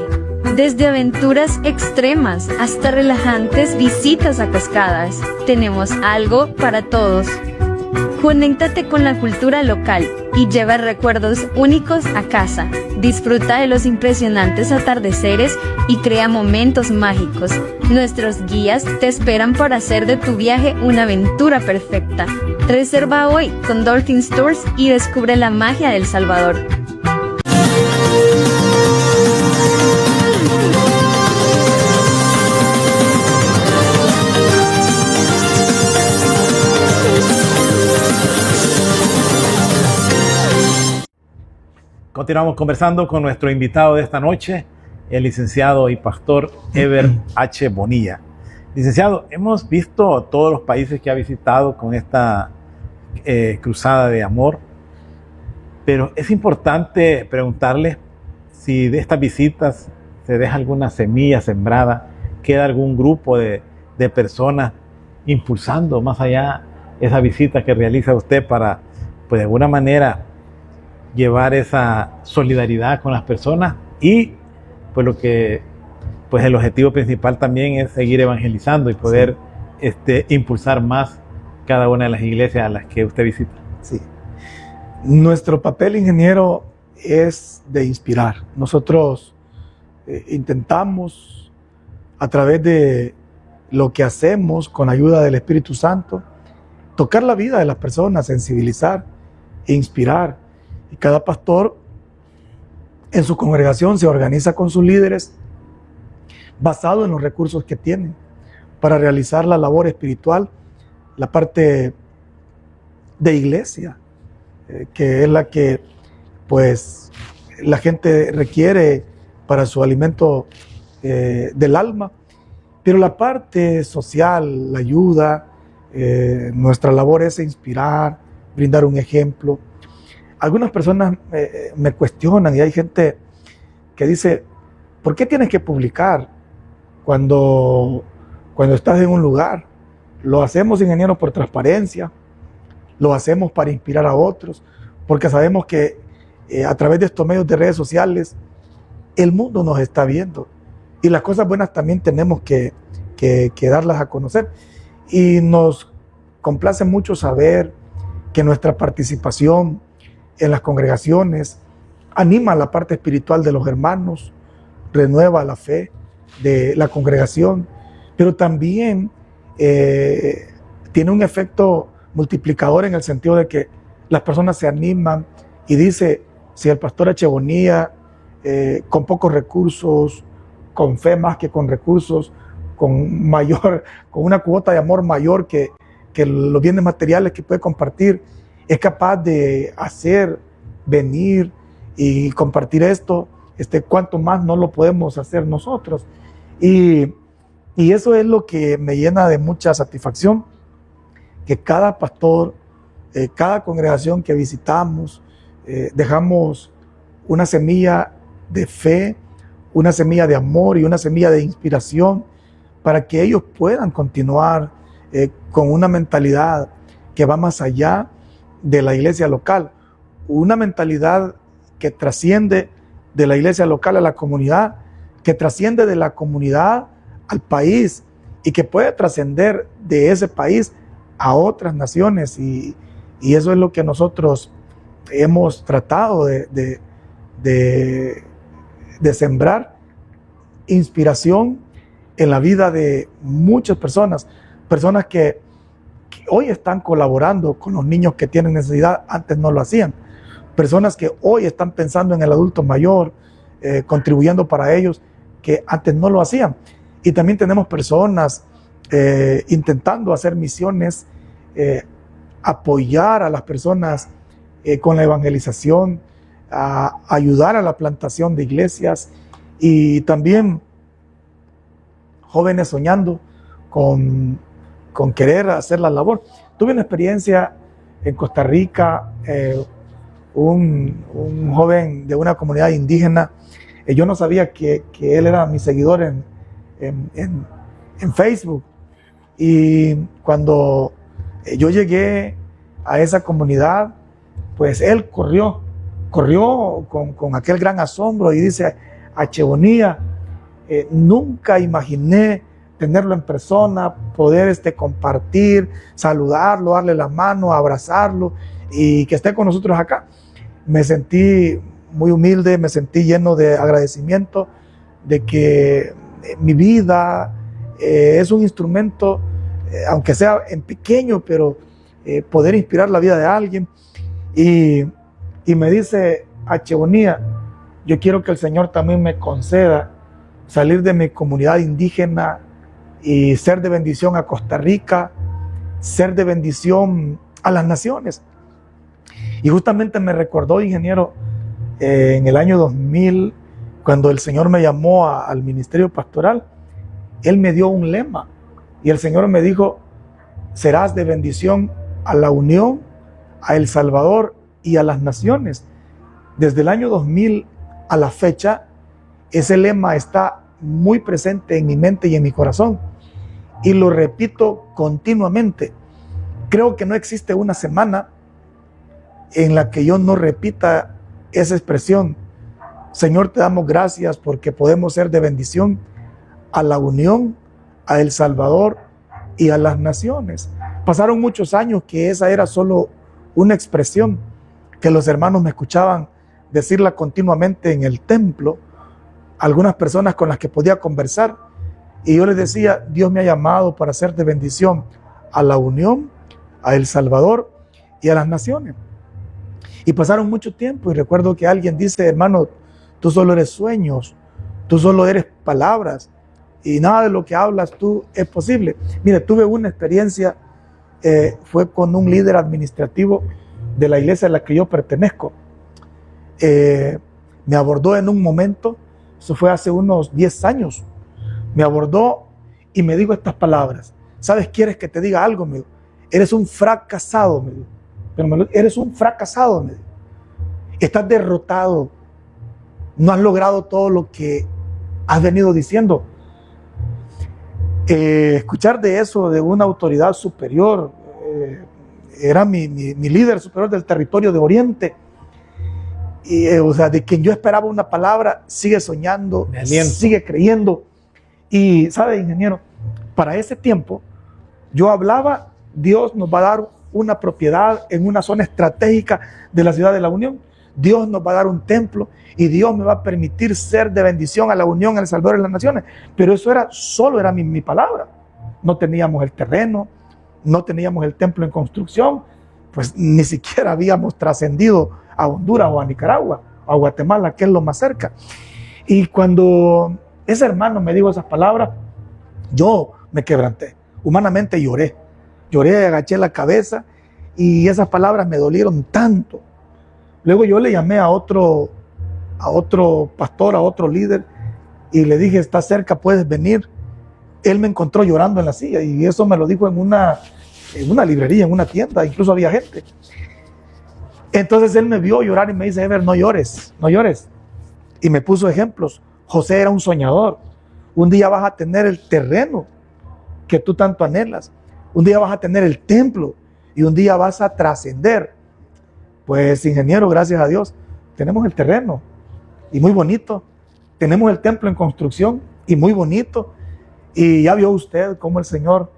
Desde aventuras extremas hasta relajantes visitas a cascadas, tenemos algo para todos. Conéctate con la cultura local y lleva recuerdos únicos a casa. Disfruta de los impresionantes atardeceres y crea momentos mágicos. Nuestros guías te esperan para hacer de tu viaje una aventura perfecta. Reserva hoy con Dolphin Tours y descubre la magia de El Salvador. Continuamos conversando con nuestro invitado de esta noche, el licenciado y pastor Ever H. Bonilla. Licenciado, hemos visto todos los países que ha visitado con esta cruzada de amor, pero es importante preguntarle si de estas visitas se deja alguna semilla sembrada, queda algún grupo de personas impulsando más allá esa visita que realiza usted para, pues de alguna manera, llevar esa solidaridad con las personas y pues pues el objetivo principal también es seguir evangelizando y poder impulsar más cada una de las iglesias a las que usted visita. Sí. Nuestro papel, ingeniero, es de inspirar. Nosotros intentamos, a través de lo que hacemos con ayuda del Espíritu Santo, tocar la vida de las personas, sensibilizar e inspirar. Y cada pastor en su congregación se organiza con sus líderes basado en los recursos que tienen para realizar la labor espiritual, la parte de iglesia, que es la que pues la gente requiere para su alimento del alma, pero la parte social, la ayuda, nuestra labor es inspirar, brindar un ejemplo. Algunas personas me cuestionan y hay gente que dice, ¿por qué tienes que publicar cuando estás en un lugar? Lo hacemos, ingeniero, por transparencia, lo hacemos para inspirar a otros, porque sabemos que a través de estos medios de redes sociales el mundo nos está viendo y las cosas buenas también tenemos que darlas a conocer. Y nos complace mucho saber que nuestra participación en las congregaciones anima la parte espiritual de los hermanos, renueva la fe de la congregación, pero también tiene un efecto multiplicador en el sentido de que las personas se animan y dice, si el pastor H. Bonilla, con pocos recursos, con fe más que con recursos, con una cuota de amor mayor que los bienes materiales que puede compartir, es capaz de hacer, venir y compartir esto, cuanto más no lo podemos hacer nosotros. Y eso es lo que me llena de mucha satisfacción, que cada pastor, cada congregación que visitamos, dejamos una semilla de fe, una semilla de amor y una semilla de inspiración para que ellos puedan continuar con una mentalidad que va más allá de la iglesia local, una mentalidad que trasciende de la iglesia local a la comunidad, que trasciende de la comunidad al país y que puede trascender de ese país a otras naciones. Y eso es lo que nosotros hemos tratado de sembrar inspiración en la vida de muchas personas que hoy están colaborando con los niños que tienen necesidad, antes no lo hacían. Personas que hoy están pensando en el adulto mayor, contribuyendo para ellos, que antes no lo hacían. Y también tenemos personas intentando hacer misiones, apoyar a las personas con la evangelización, a ayudar a la plantación de iglesias y también jóvenes soñando con querer hacer la labor. Tuve una experiencia en Costa Rica, un joven de una comunidad indígena. Yo no sabía que él era mi seguidor en Facebook. Y cuando yo llegué a esa comunidad, pues él corrió con aquel gran asombro y dice: H. Bonilla, nunca imaginé tenerlo en persona, poder compartir, saludarlo, darle la mano, abrazarlo y que esté con nosotros acá. Me sentí muy humilde, me sentí lleno de agradecimiento de que mi vida es un instrumento, aunque sea en pequeño, pero poder inspirar la vida de alguien. Y me dice H. Bonilla, yo quiero que el Señor también me conceda salir de mi comunidad indígena y ser de bendición a Costa Rica, ser de bendición a las naciones. Y justamente me recordó, ingeniero, en el año 2000, cuando el Señor me llamó al ministerio pastoral, Él me dio un lema y el Señor me dijo, serás de bendición a la Unión, a El Salvador y a las naciones. Desde el año 2000 a la fecha, ese lema está muy presente en mi mente y en mi corazón y lo repito continuamente. Creo que no existe una semana en la que yo no repita esa expresión. Señor, te damos gracias porque podemos ser de bendición a la Unión, a El Salvador y a las naciones. Pasaron muchos años que esa era solo una expresión que los hermanos me escuchaban decirla continuamente en el templo, algunas personas con las que podía conversar, y yo les decía, Dios me ha llamado para ser de bendición a la Unión, a El Salvador y a las naciones. Y pasaron mucho tiempo y recuerdo que alguien dice, hermano, tú solo eres sueños, tú solo eres palabras y nada de lo que hablas tú es posible. Mire, tuve una experiencia, fue con un líder administrativo de la iglesia a la que yo pertenezco. Me abordó en un momento, eso fue hace unos 10 años, me abordó y me dijo estas palabras. ¿Sabes? ¿Quieres que te diga algo? Me dijo, eres un fracasado, me dijo. Pero eres un fracasado, me dijo. Estás derrotado. No has logrado todo lo que has venido diciendo. Escuchar de eso de una autoridad superior, era mi líder superior del territorio de Oriente, y, o sea, de quien yo esperaba una palabra, sigue soñando, sigue creyendo. Y sabe, ingeniero, para ese tiempo yo hablaba, Dios nos va a dar una propiedad en una zona estratégica de la ciudad de la Unión, Dios nos va a dar un templo y Dios me va a permitir ser de bendición a la Unión, a El Salvador y las naciones. Pero eso solo era mi palabra. No teníamos el terreno, no teníamos el templo en construcción, pues ni siquiera habíamos trascendido a Honduras o a Nicaragua, o a Guatemala, que es lo más cerca. Y cuando ese hermano me dijo esas palabras, yo me quebranté, humanamente lloré, agaché la cabeza y esas palabras me dolieron tanto. Luego yo le llamé a otro pastor, a otro líder, y le dije, ¿estás cerca? ¿Puedes venir? Él me encontró llorando en la silla, y eso me lo dijo en una librería, en una tienda, incluso había gente. Entonces él me vio llorar y me dice, Ever, no llores, no llores. Y me puso ejemplos. José era un soñador. Un día vas a tener el terreno que tú tanto anhelas. Un día vas a tener el templo y un día vas a trascender. Pues, ingeniero, gracias a Dios, tenemos el terreno y muy bonito. Tenemos el templo en construcción y muy bonito. Y ya vio usted cómo el Señor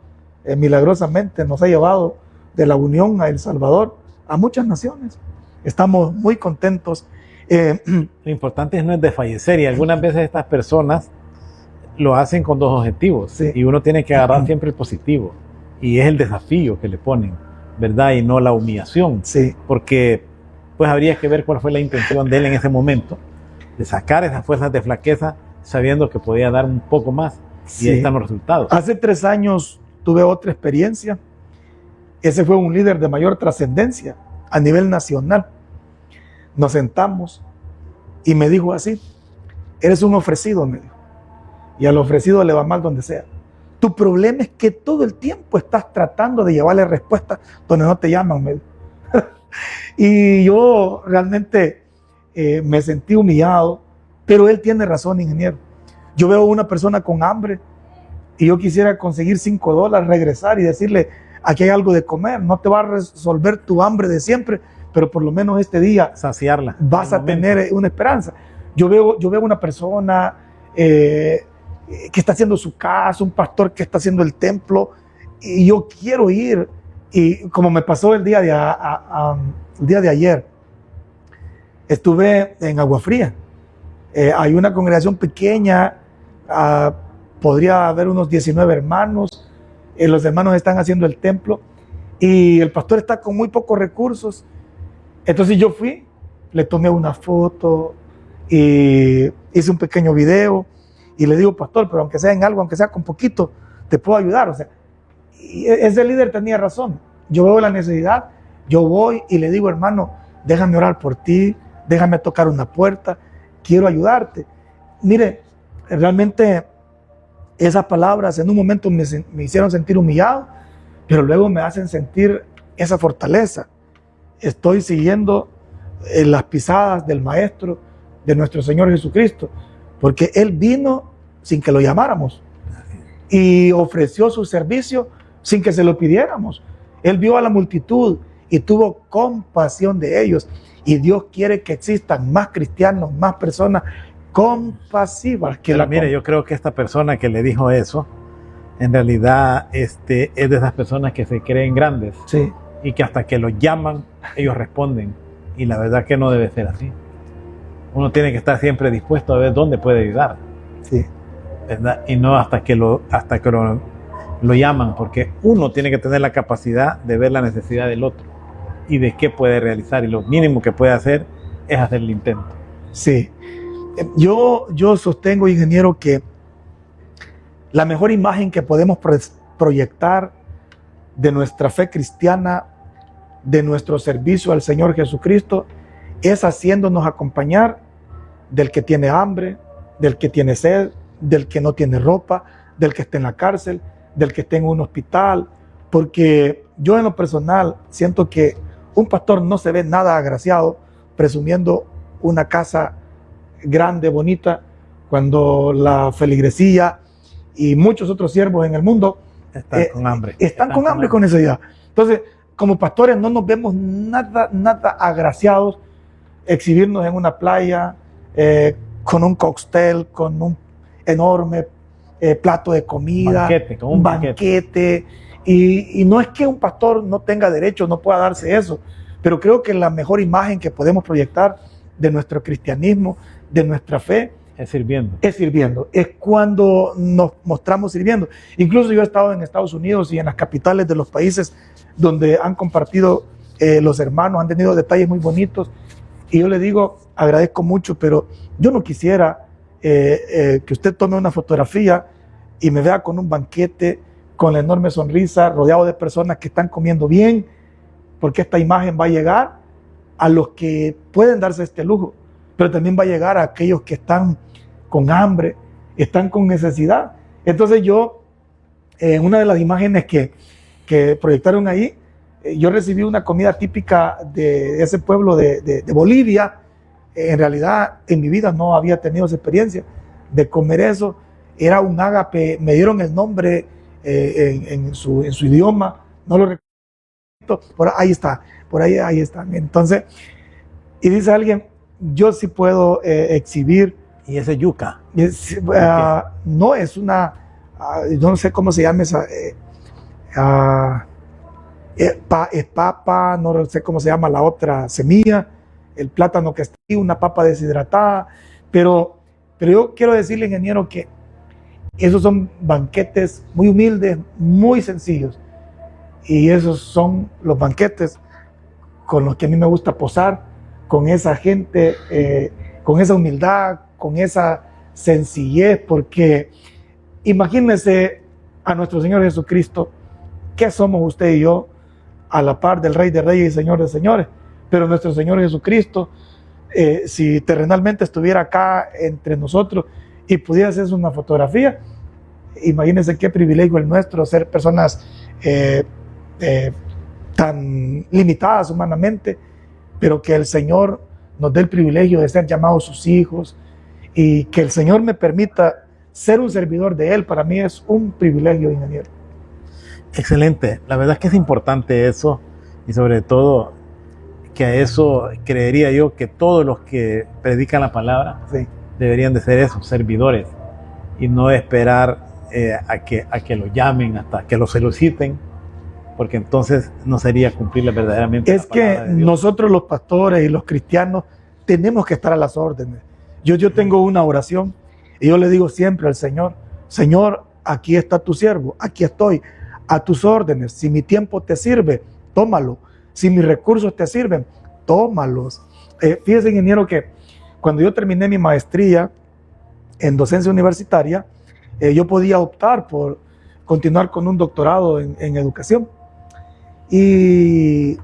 milagrosamente nos ha llevado de la Unión a El Salvador a muchas naciones. Estamos muy contentos. Lo importante no es desfallecer, y algunas veces estas personas lo hacen con dos objetivos, sí. Y uno tiene que agarrar siempre el positivo, y es el desafío que le ponen, ¿verdad? Y no la humillación, sí. Porque pues habría que ver cuál fue la intención de él en ese momento, de sacar esas fuerzas de flaqueza sabiendo que podía dar un poco más, sí. Y ahí están los resultados. Hace 3 años tuve otra experiencia. Ese fue un líder de mayor trascendencia a nivel nacional. Nos sentamos y me dijo así, eres un ofrecido, me dijo, y al ofrecido le va mal donde sea. Tu problema es que todo el tiempo estás tratando de llevarle respuesta donde no te llaman, me dijo. Y yo realmente me sentí humillado, pero él tiene razón, ingeniero. Yo veo a una persona con hambre y yo quisiera conseguir $5, regresar y decirle, aquí hay algo de comer, no te va a resolver tu hambre de siempre, pero por lo menos este día saciarla, vas a tener una esperanza. Yo veo una persona que está haciendo su casa, un pastor que está haciendo el templo, y yo quiero ir. Y como me pasó el día de ayer, estuve en Agua Fría. Hay una congregación pequeña, podría haber unos 19 hermanos. Los hermanos están haciendo el templo y el pastor está con muy pocos recursos. Entonces yo fui, le tomé una foto y hice un pequeño video y le digo, pastor, pero aunque sea en algo, aunque sea con poquito, te puedo ayudar. O sea, y ese líder tenía razón. Yo veo la necesidad, yo voy y le digo, hermano, déjame orar por ti, déjame tocar una puerta, quiero ayudarte. Mire, realmente esas palabras en un momento me hicieron sentir humillado, pero luego me hacen sentir esa fortaleza. Estoy siguiendo las pisadas del Maestro, de nuestro Señor Jesucristo, porque Él vino sin que lo llamáramos y ofreció su servicio sin que se lo pidiéramos. Él vio a la multitud y tuvo compasión de ellos, y Dios quiere que existan más cristianos, más personas compasivas. Mire, yo creo que esta persona que le dijo eso, en realidad es de esas personas que se creen grandes, sí, y que hasta que los llaman, ellos responden, y la verdad que no debe ser así. Uno tiene que estar siempre dispuesto a ver dónde puede ayudar, sí, ¿verdad? Y no hasta que lo llaman, porque uno tiene que tener la capacidad de ver la necesidad del otro y de qué puede realizar, y lo mínimo que puede hacer es hacer el intento. Sí, yo sostengo, ingeniero, que la mejor imagen que podemos proyectar de nuestra fe cristiana, de nuestro servicio al Señor Jesucristo, es haciéndonos acompañar del que tiene hambre, del que tiene sed, del que no tiene ropa, del que está en la cárcel, del que está en un hospital, porque yo en lo personal siento que un pastor no se ve nada agraciado presumiendo una casa grande, bonita, cuando la feligresía y muchos otros siervos en el mundo están con hambre. Están con hambre, con necesidad. Entonces, como pastores no nos vemos nada agraciados exhibirnos en una playa con un cóctel, con un enorme plato de comida, un banquete. Y no es que un pastor no tenga derecho, no pueda darse eso, pero creo que la mejor imagen que podemos proyectar de nuestro cristianismo, de nuestra fe, es sirviendo. Es sirviendo, es cuando nos mostramos sirviendo. Incluso yo he estado en Estados Unidos y en las capitales de los países donde han compartido los hermanos, han tenido detalles muy bonitos, y yo le digo, agradezco mucho, pero yo no quisiera que usted tome una fotografía y me vea con un banquete, con la enorme sonrisa, rodeado de personas que están comiendo bien, porque esta imagen va a llegar a los que pueden darse este lujo, pero también va a llegar a aquellos que están con hambre, están con necesidad. Entonces yo, en una de las imágenes que proyectaron ahí, yo recibí una comida típica de ese pueblo de Bolivia. En realidad en mi vida no había tenido esa experiencia de comer eso. Era un ágape, me dieron el nombre en su idioma, no lo recuerdo, por ahí está. Entonces, y dice alguien, yo sí puedo exhibir. ¿Y ese yuca? No, es una, yo no sé cómo se llama esa, es papa, no sé cómo se llama la otra semilla, el plátano que está ahí, una papa deshidratada, pero yo quiero decirle, ingeniero, que esos son banquetes muy humildes, muy sencillos, y esos son los banquetes con los que a mí me gusta posar, con esa gente, con esa humildad, con esa sencillez, porque imagínense a nuestro Señor Jesucristo, ¿qué somos usted y yo a la par del Rey de Reyes y Señor de Señores? Pero nuestro Señor Jesucristo, si terrenalmente estuviera acá entre nosotros y pudiera hacerse una fotografía, imagínense qué privilegio el nuestro, ser personas tan limitadas humanamente, pero que el Señor nos dé el privilegio de ser llamados sus hijos, y que el Señor me permita ser un servidor de Él, para mí es un privilegio, ingeniero. Excelente, la verdad es que es importante eso, y sobre todo que a eso creería yo que todos los que predican la palabra, sí, deberían de ser esos servidores, y no esperar a que lo llamen hasta que lo soliciten, porque entonces no sería cumplirle verdaderamente Es la palabra que de Dios. nosotros los pastores y los cristianos tenemos que estar a las órdenes. Yo tengo una oración y yo le digo siempre al Señor: Señor, aquí está tu siervo, aquí estoy, a tus órdenes. Si mi tiempo te sirve, tómalo. Si mis recursos te sirven, tómalos. Fíjese, ingeniero, que cuando yo terminé mi maestría en docencia universitaria, yo podía optar por continuar con un doctorado en educación y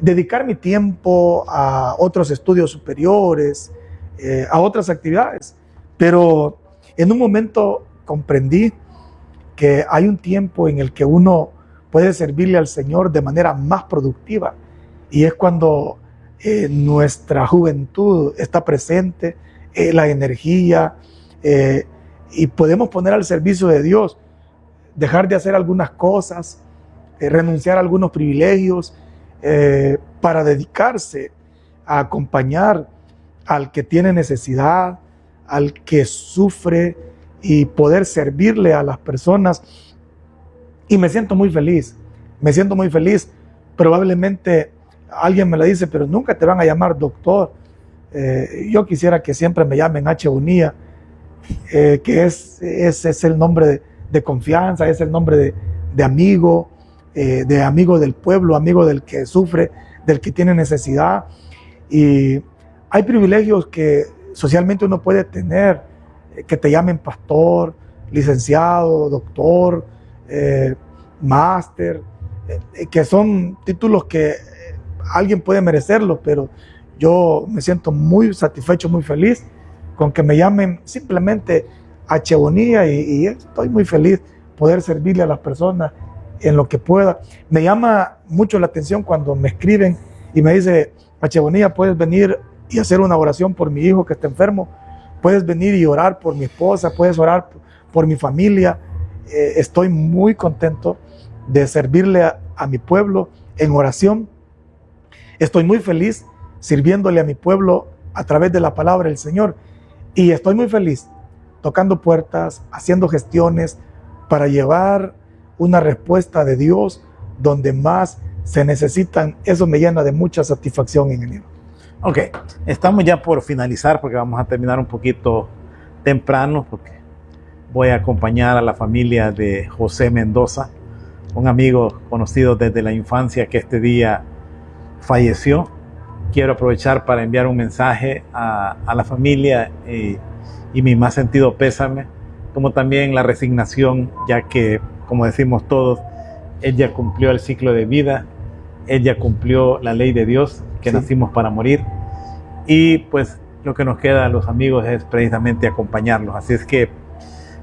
dedicar mi tiempo a otros estudios superiores, a otras actividades. Pero en un momento comprendí que hay un tiempo en el que uno puede servirle al Señor de manera más productiva, y es cuando nuestra juventud está presente, la energía, y podemos poner al servicio de Dios, dejar de hacer algunas cosas, renunciar a algunos privilegios, para dedicarse a acompañar al que tiene necesidad, al que sufre, y poder servirle a las personas. Y me siento muy feliz, Probablemente alguien me lo dice: pero nunca te van a llamar doctor. Yo quisiera que siempre me llamen H. Bonilla, que es el nombre de confianza, es el nombre de amigo, de amigo del pueblo, amigo del que sufre, del que tiene necesidad. Y hay privilegios que socialmente uno puede tener, que te llamen pastor, licenciado, doctor, máster, que son títulos que alguien puede merecerlo, pero yo me siento muy satisfecho, muy feliz con que me llamen simplemente H. Bonilla, y estoy muy feliz poder servirle a las personas en lo que pueda. Me llama mucho la atención cuando me escriben y me dice: H. Bonilla, ¿puedes venir y hacer una oración por mi hijo que está enfermo? Puedes venir y orar por mi esposa, puedes orar por mi familia. Estoy muy contento de servirle a mi pueblo en oración. Estoy muy feliz sirviéndole a mi pueblo a través de la palabra del Señor. Y estoy muy feliz tocando puertas, haciendo gestiones para llevar una respuesta de Dios donde más se necesitan. Eso me llena de mucha satisfacción, ingeniero. Ok, estamos ya por finalizar, porque vamos a terminar un poquito temprano, porque voy a acompañar a la familia de José Mendoza, un amigo conocido desde la infancia que este día falleció. Quiero aprovechar para enviar un mensaje a la familia y mi más sentido pésame, como también la resignación, ya que, como decimos todos, él ya cumplió el ciclo de vida, él ya cumplió la ley de Dios, que sí, nacimos para morir, y pues lo que nos queda a los amigos es precisamente acompañarlos. Así es que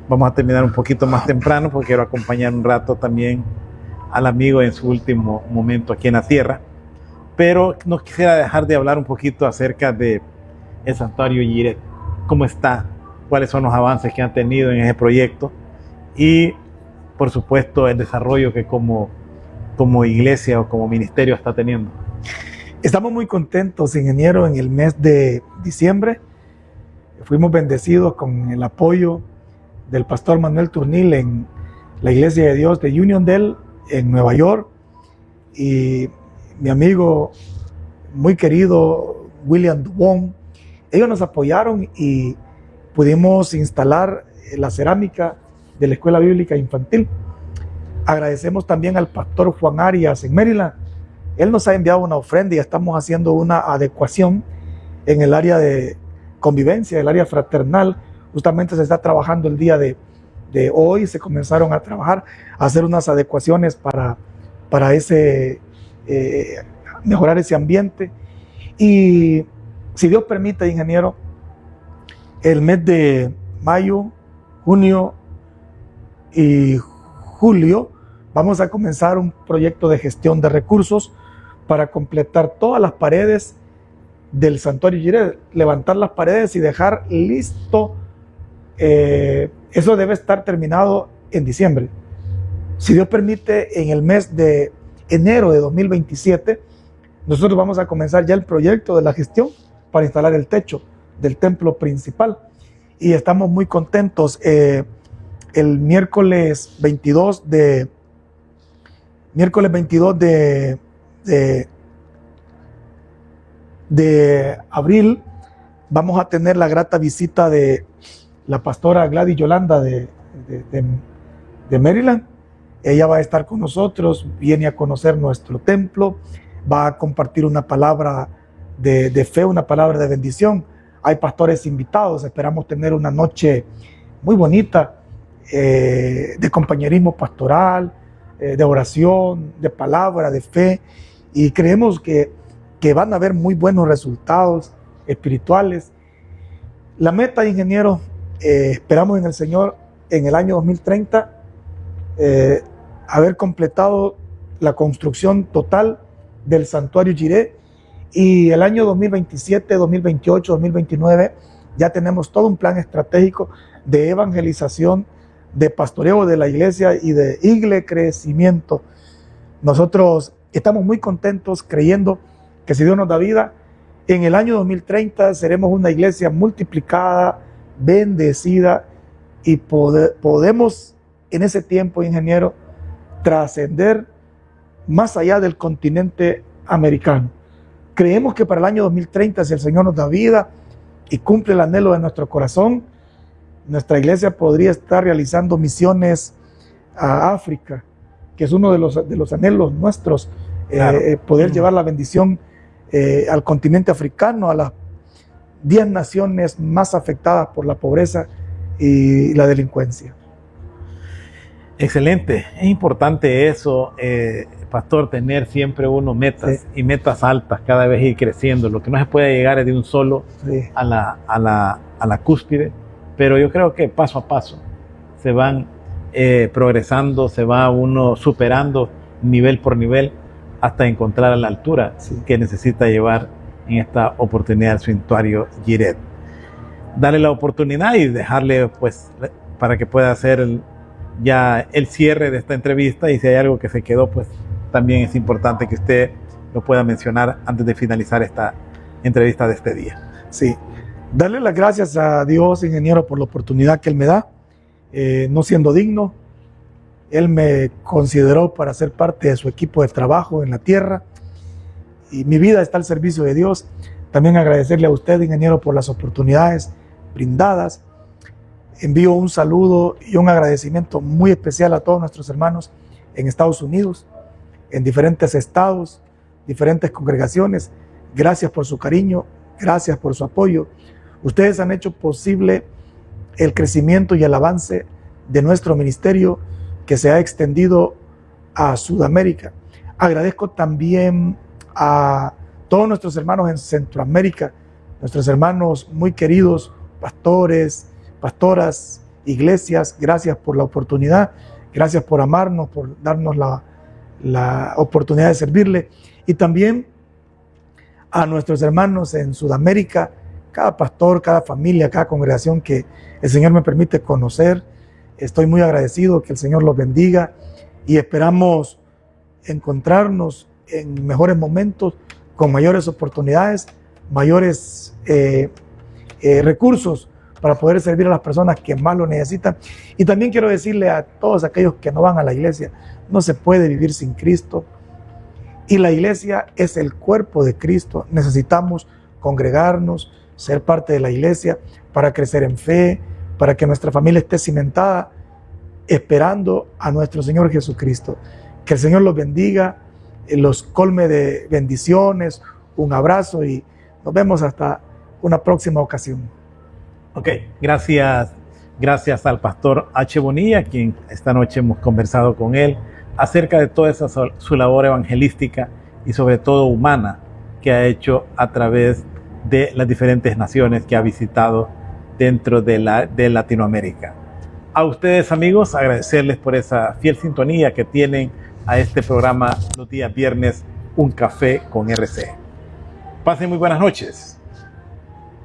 vamos a terminar un poquito más temprano, porque quiero acompañar un rato también al amigo en su último momento aquí en la tierra. Pero no quisiera dejar de hablar un poquito acerca de el Santuario Yiret. ¿Cómo está? ¿Cuáles son los avances que han tenido en ese proyecto? Y, por supuesto, el desarrollo que como iglesia o como ministerio está teniendo. Estamos muy contentos, ingeniero. En el mes de diciembre fuimos bendecidos con el apoyo del pastor Manuel Turnil en la Iglesia de Dios de Uniondale en Nueva York, y mi amigo muy querido William Dubón. Ellos nos apoyaron y pudimos instalar la cerámica de la Escuela Bíblica Infantil. Agradecemos también al pastor Juan Arias en Maryland. Él nos ha enviado una ofrenda y estamos haciendo una adecuación en el área de convivencia, el área fraternal. Justamente se está trabajando el día de hoy, se comenzaron a trabajar, a hacer unas adecuaciones para ese mejorar ese ambiente. Y si Dios permite, ingeniero, el mes de mayo, junio y julio vamos a comenzar un proyecto de gestión de recursos para completar todas las paredes del Santuario Yiret, levantar las paredes y dejar listo. Eso debe estar terminado en diciembre. Si Dios permite, en el mes de enero de 2027, nosotros vamos a comenzar ya el proyecto de la gestión para instalar el techo del templo principal. y estamos muy contentos. El miércoles 22 de abril vamos a tener la grata visita de la pastora Gladys Yolanda de Maryland. Ella va a estar con nosotros, viene a conocer nuestro templo, va a compartir una palabra de fe, una palabra de bendición. Hay pastores invitados, esperamos tener una noche muy bonita de compañerismo pastoral, de oración, de palabra, de fe, y creemos que van a haber muy buenos resultados espirituales. La meta, ingeniero, esperamos en el Señor en el año 2030 haber completado la construcción total del santuario Jireh, y el año 2027, 2028, 2029 ya tenemos todo un plan estratégico de evangelización, de pastoreo de la iglesia y de crecimiento. Nosotros estamos muy contentos creyendo que si Dios nos da vida, en el año 2030 seremos una iglesia multiplicada, bendecida, y podemos en ese tiempo, ingeniero, trascender más allá del continente americano. Creemos que para el año 2030, si el Señor nos da vida y cumple el anhelo de nuestro corazón, nuestra iglesia podría estar realizando misiones a África, que es uno de los anhelos nuestros, claro. Poder llevar la bendición al continente africano, a las 10 naciones más afectadas por la pobreza y la delincuencia. Excelente, es importante eso, pastor, tener siempre uno metas, sí, y metas altas, cada vez ir creciendo. Lo que no se puede llegar es de un solo, sí, a la cúspide, pero yo creo que paso a paso se van progresando, se va uno superando nivel por nivel hasta encontrar a la altura, sí, que necesita llevar en esta oportunidad el santuario Jireh. Darle la oportunidad y dejarle, pues, para que pueda hacer ya el cierre de esta entrevista, y si hay algo que se quedó, pues también es importante que usted lo pueda mencionar antes de finalizar esta entrevista de este día. Sí, darle las gracias a Dios, ingeniero, por la oportunidad que Él me da, no siendo digno. Él me consideró para ser parte de su equipo de trabajo en la tierra, y mi vida está al servicio de Dios. También agradecerle a usted, ingeniero, por las oportunidades brindadas. Envío un saludo y un agradecimiento muy especial a todos nuestros hermanos en Estados Unidos, en diferentes estados, diferentes congregaciones. Gracias por su cariño, gracias por su apoyo. Ustedes han hecho posible el crecimiento y el avance de nuestro ministerio, que se ha extendido a Sudamérica. Agradezco también a todos nuestros hermanos en Centroamérica, nuestros hermanos muy queridos, pastores, pastoras, iglesias. Gracias por la oportunidad, gracias por amarnos, por darnos la oportunidad de servirle. Y también a nuestros hermanos en Sudamérica, cada pastor, cada familia, cada congregación que el Señor me permite conocer. Estoy muy agradecido, que el Señor los bendiga, y esperamos encontrarnos en mejores momentos, con mayores oportunidades, mayores recursos para poder servir a las personas que más lo necesitan. Y también quiero decirle a todos aquellos que no van a la iglesia: no se puede vivir sin Cristo, y la iglesia es el cuerpo de Cristo. Necesitamos congregarnos, ser parte de la iglesia para crecer en fe, para que nuestra familia esté cimentada esperando a nuestro Señor Jesucristo. Que el Señor los bendiga, los colme de bendiciones. Un abrazo y nos vemos hasta una próxima ocasión. Ok, gracias al pastor H. Bonilla, quien esta noche hemos conversado con él acerca de toda esa su labor evangelística y sobre todo humana que ha hecho a través de las diferentes naciones que ha visitado dentro de Latinoamérica. A ustedes, amigos, agradecerles por esa fiel sintonía que tienen a este programa los días viernes, Un Café con RC. Pasen muy buenas noches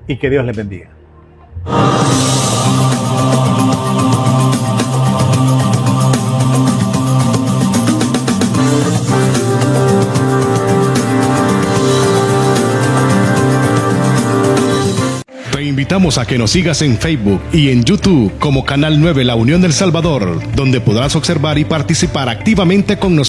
y que Dios les bendiga. Te invitamos a que nos sigas en Facebook y en YouTube como Canal 9 La Unión del Salvador, donde podrás observar y participar activamente con nosotros.